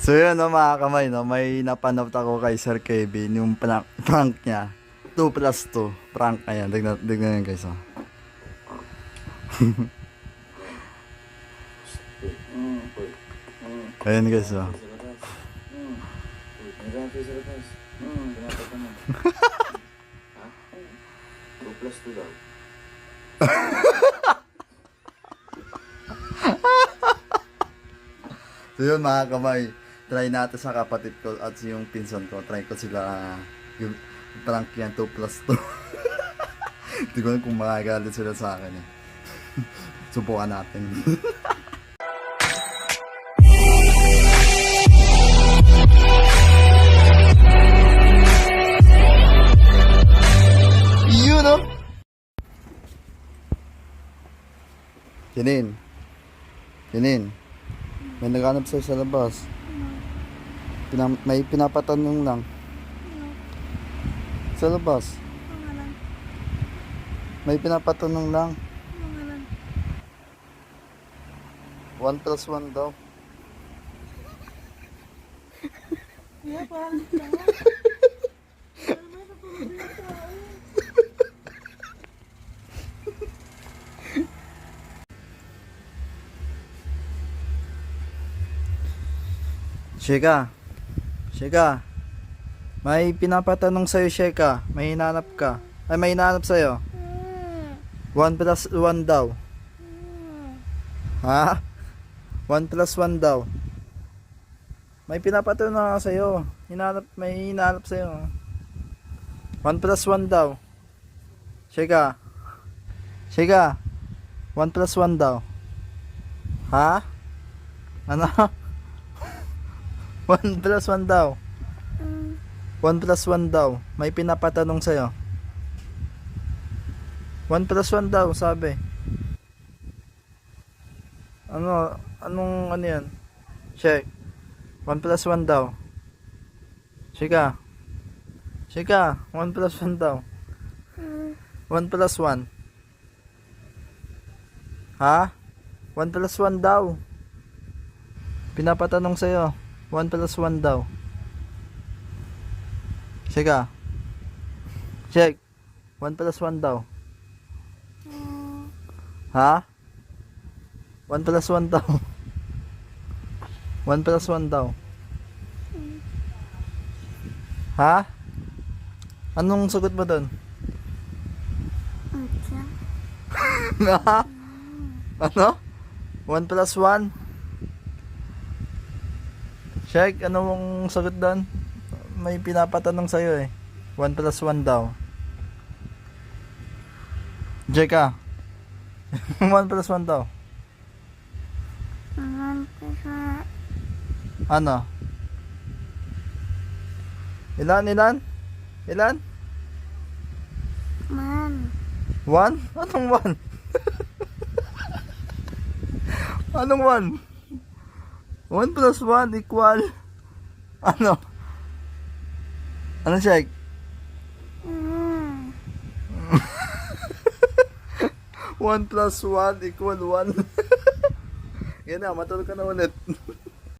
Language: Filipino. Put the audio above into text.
So yun no, mga kamay, no, may napanood ako kay Sir Kevin, yung prank niya. 2+2, prank na yan. Tignan yan guys. Oh. Ayan guys. Oh. Plus 2 daw. So yun mga kamay, try natin sa kapatid ko at yung pinsan ko. Try ko sila yung prank yan 2+2. Hindi ko alam kung makagalit sila sa akin eh. Subukan natin. Yun o! Janine. Janine. May naghanap sa'yo sa labas. May pinapatanong lang. Sa labas. May pinapatanong lang. 1+1 daw. Sheka, may pinapatanong sa'yo, Sheka. May hinanap ka. Ay, may hinanap sa'yo. 1+1 daw. Ha? 1+1 daw. May pinapatanong ka sa'yo. May hinanap sa'yo. 1+1 daw. Sheka, 1+1 daw. Ha? Ano? 1+1 daw. 1+1 daw. May pinapatanong sa'yo. 1+1 daw, sabi. Anong yan? Check. 1+1 daw. Sheka, 1+1 daw. 1+1. Ha? 1+1 daw. Pinapatanong sa'yo. 1+1 daw. Sheka. Check. 1+1 daw. Ha? 1+1 daw. 1+1 daw. Ha? Anong sagot mo doon? Ha? Ano? 1+1? Check, anong sagot doon? May pinapatanong sa'yo eh. 1+1 daw. Check ah. 1+1 daw. Ano? Ilan? 1? Anong 1? Anong 1? 1+1 equal ano? Ano check? 1+1 equal 1. Yan na, matulog ka na ulit.